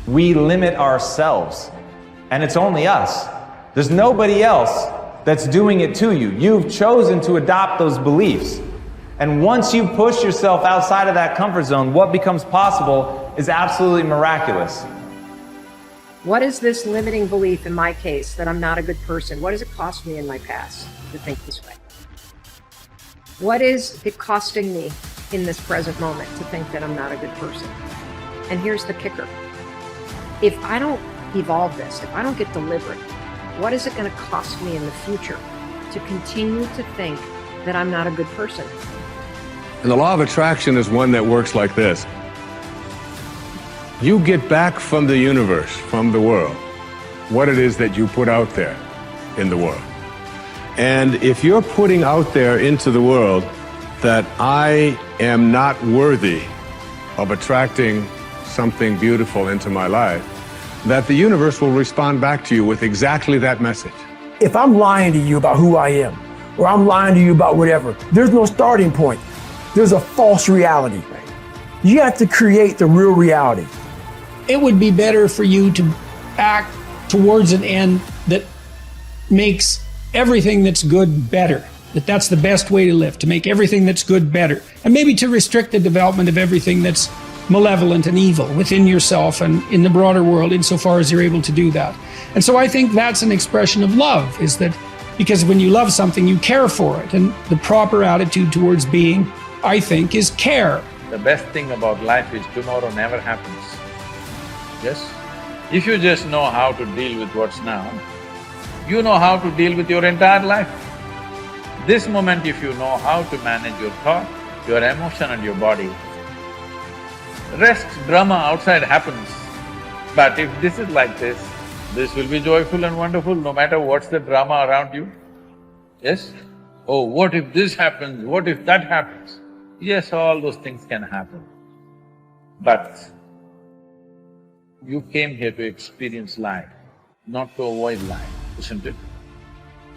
We limit ourselves, and it's only us. There's nobody else that's doing it to you. You've chosen to adopt those beliefs. And once you push yourself outside of that comfort zone, what becomes possible is absolutely miraculous. What is this limiting belief in my case that I'm not a good person? What does it cost me in my past to think this way? What is it costing me in this present moment to think that I'm not a good person? And here's the kicker. If I don't evolve this, if I don't get deliberate, what is it going to cost me in the future to continue to think that I'm not a good person? And the law of attraction is one that works like this. You get back from the universe, from the world, what it is that you put out there in the world. And if you're putting out there into the world that I am not worthy of attracting something beautiful into my life, that the universe will respond back to you with exactly that message. If I'm lying to you about who I am, or I'm lying to you about whatever, there's no starting point. There's a false reality. You have to create the real reality. It would be better for you to act towards an end that makes everything that's good better. That's the best way to live, to make everything that's good better. And maybe to restrict the development of everything that's malevolent and evil within yourself and in the broader world, insofar as you're able to do that. And so I think that's an expression of love, is that because when you love something, you care for it. And the proper attitude towards being, I think, is care. The best thing about life is tomorrow never happens. Yes? If you just know how to deal with what's now, you know how to deal with your entire life. This moment, if you know how to manage your thought, your emotion and your body, rest, drama outside happens. But if this is like this will be joyful and wonderful no matter what's the drama around you. Yes? Oh, what if this happens? What if that happens? Yes, all those things can happen. But you came here to experience life, not to avoid life, isn't it?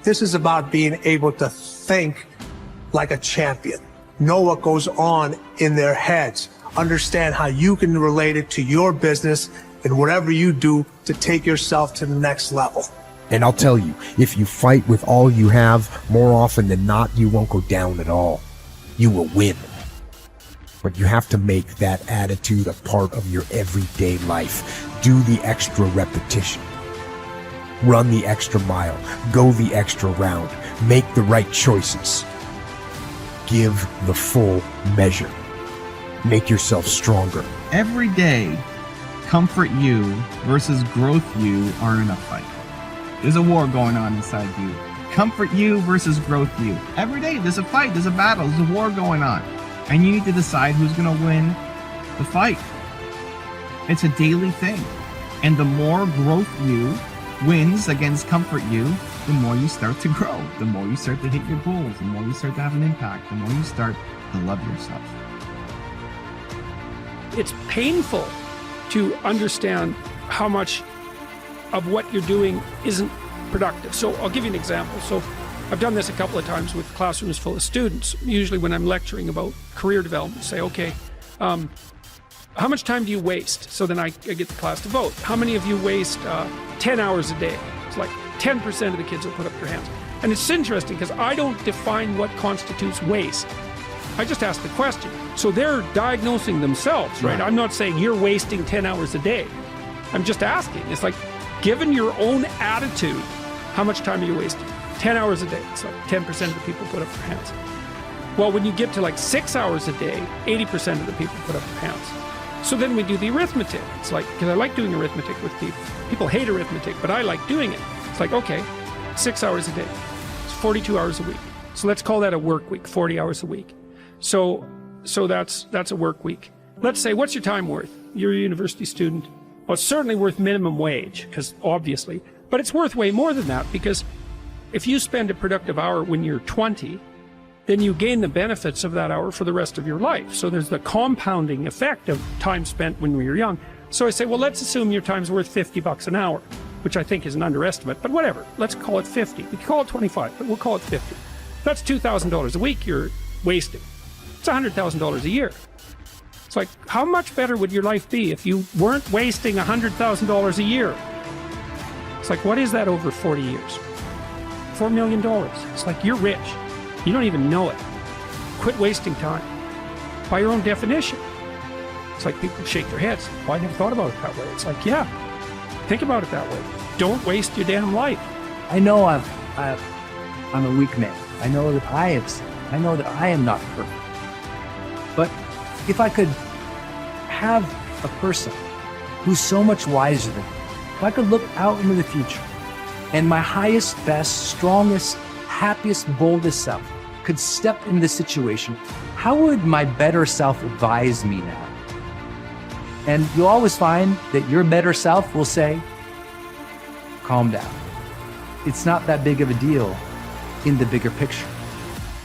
This is about being able to think like a champion, know what goes on in their heads, understand how you can relate it to your business and whatever you do to take yourself to the next level. And I'll tell you, if you fight with all you have, more often than not, you won't go down at all. You will win. But you have to make that attitude a part of your everyday life. Do the extra repetition. Run the extra mile. Go the extra round. Make the right choices. Give the full measure. Make yourself stronger. Every day, comfort you versus growth you are in a fight. There's a war going on inside you. Comfort you versus growth you. Every day there's a fight, there's a battle, there's a war going on. And you need to decide who's gonna win the fight. It's a daily thing. And the more growth you wins against comfort you, the more you start to grow. The more you start to hit your goals, the more you start to have an impact, the more you start to love yourself. It's painful to understand how much of what you're doing isn't productive. So I'll give you an example. So I've done this a couple of times with classrooms full of students. Usually when I'm lecturing about career development, say, okay, how much time do you waste? So then I get the class to vote. How many of you waste 10 hours a day? It's like 10% of the kids will put up their hands. And it's interesting because I don't define what constitutes waste. I just ask the question. So they're diagnosing themselves, right? I'm not saying you're wasting 10 hours a day. I'm just asking. It's like, given your own attitude, how much time are you wasting? 10 hours a day. It's like 10% of the people put up their hands. Well, when you get to like 6 hours a day, 80% of the people put up their hands. So then we do the arithmetic. It's like, because I like doing arithmetic with people. People hate arithmetic, but I like doing it. It's like, okay, 6 hours a day. It's 42 hours a week. So let's call that a work week, 40 hours a week. So that's a work week. Let's say, what's your time worth? You're a university student. Well, it's certainly worth minimum wage, because obviously, but it's worth way more than that, because if you spend a productive hour when you're 20, then you gain the benefits of that hour for the rest of your life. So there's the compounding effect of time spent when we were young. So I say, well, let's assume your time's worth $50 an hour, which I think is an underestimate, but whatever. Let's call it 50. We can call it 25, but we'll call it 50. That's $2,000 a week you're wasting. It's $100,000 a year. It's like, how much better would your life be if you weren't wasting $100,000 a year? It's like, what is that over 40 years? $4 million. It's like, you're rich. You don't even know it. Quit wasting time. By your own definition. It's like people shake their heads. Well, I never thought about it that way. It's like, yeah, think about it that way. Don't waste your damn life. I know I'm a weak man. I know that I have sinned. I know that I am not perfect. But if I could have a person who's so much wiser than me, if I could look out into the future and my highest, best, strongest, happiest, boldest self could step into this situation, how would my better self advise me now? And you'll always find that your better self will say, calm down. It's not that big of a deal in the bigger picture.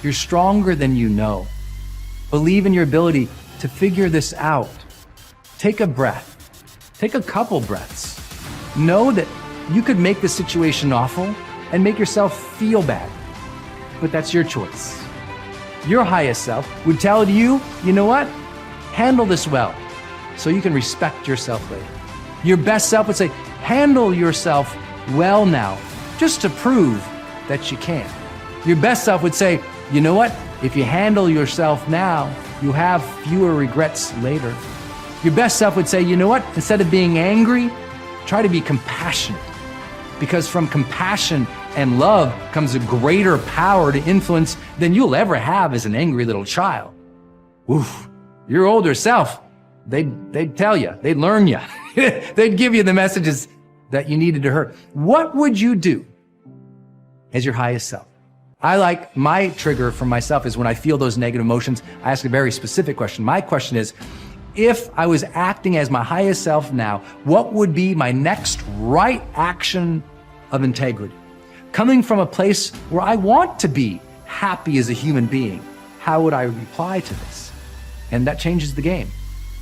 You're stronger than you know. Believe in your ability to figure this out. Take a breath. Take a couple breaths. Know that you could make the situation awful and make yourself feel bad. But that's your choice. Your highest self would tell you, you know what? Handle this well so you can respect yourself later. Your best self would say, handle yourself well now, just to prove that you can. Your best self would say, you know what? If you handle yourself now, you have fewer regrets later. Your best self would say, you know what? Instead of being angry, try to be compassionate. Because from compassion and love comes a greater power to influence than you'll ever have as an angry little child. Oof, your older self, they'd tell you, they'd learn you. They'd give you the messages that you needed to hear. What would you do as your highest self? I like my trigger for myself is when I feel those negative emotions, I ask a very specific question. My question is, if I was acting as my highest self now, what would be my next right action of integrity? Coming from a place where I want to be happy as a human being, how would I reply to this? And that changes the game.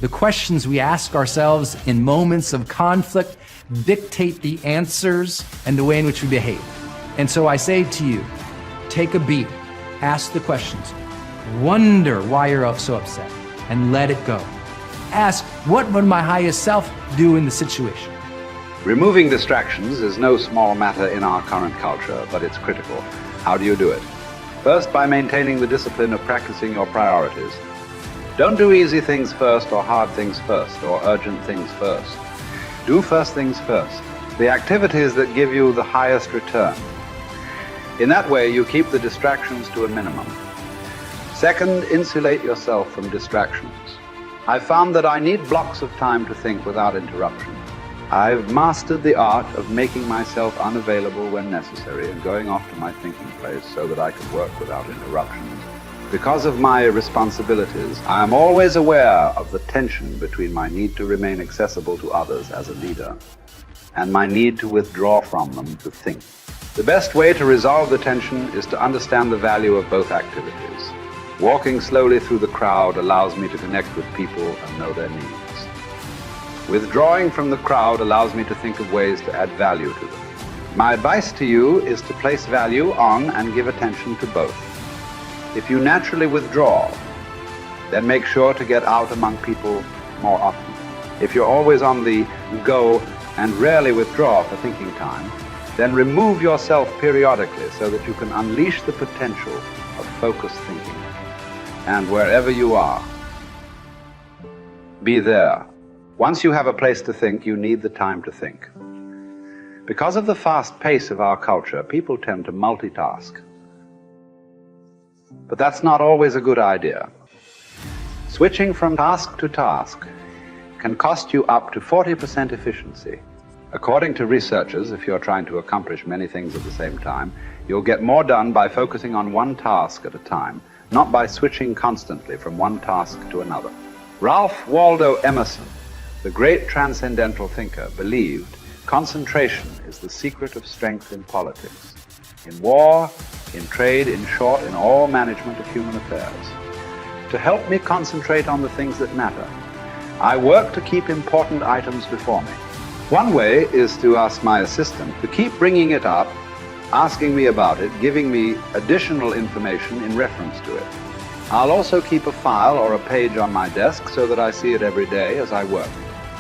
The questions we ask ourselves in moments of conflict dictate the answers and the way in which we behave. And so I say to you, take a beat, ask the questions, wonder why you're so upset, and let it go. Ask, what would my highest self do in the situation? Removing distractions is no small matter in our current culture, but it's critical. How do you do it? First, by maintaining the discipline of practicing your priorities. Don't do easy things first, or hard things first, or urgent things first. Do first things first, the activities that give you the highest return. In that way, you keep the distractions to a minimum. Second, insulate yourself from distractions. I've found that I need blocks of time to think without interruption. I've mastered the art of making myself unavailable when necessary and going off to my thinking place so that I can work without interruptions. Because of my responsibilities, I am always aware of the tension between my need to remain accessible to others as a leader and my need to withdraw from them to think. The best way to resolve the tension is to understand the value of both activities. Walking slowly through the crowd allows me to connect with people and know their needs. Withdrawing from the crowd allows me to think of ways to add value to them. My advice to you is to place value on and give attention to both. If you naturally withdraw, then make sure to get out among people more often. If you're always on the go and rarely withdraw for thinking time, then remove yourself periodically so that you can unleash the potential of focused thinking. And wherever you are, be there. Once you have a place to think, you need the time to think. Because of the fast pace of our culture, people tend to multitask. But that's not always a good idea. Switching from task to task can cost you up to 40% efficiency. According to researchers, if you're trying to accomplish many things at the same time, you'll get more done by focusing on one task at a time, not by switching constantly from one task to another. Ralph Waldo Emerson, the great transcendental thinker, believed concentration is the secret of strength in politics, in war, in trade, in short, in all management of human affairs. To help me concentrate on the things that matter, I work to keep important items before me. One way is to ask my assistant to keep bringing it up, asking me about it, giving me additional information in reference to it. I'll also keep a file or a page on my desk so that I see it every day as I work.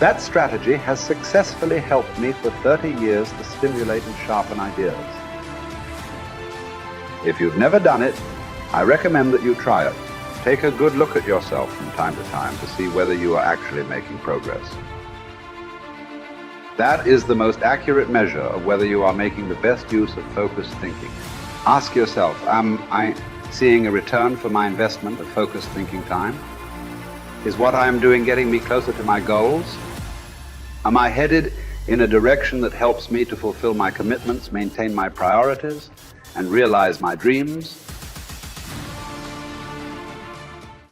That strategy has successfully helped me for 30 years to stimulate and sharpen ideas. If you've never done it, I recommend that you try it. Take a good look at yourself from time to time to see whether you are actually making progress. That is the most accurate measure of whether you are making the best use of focused thinking. Ask yourself, am I seeing a return for my investment of focused thinking time? Is what I am doing getting me closer to my goals? Am I headed in a direction that helps me to fulfill my commitments, maintain my priorities, and realize my dreams?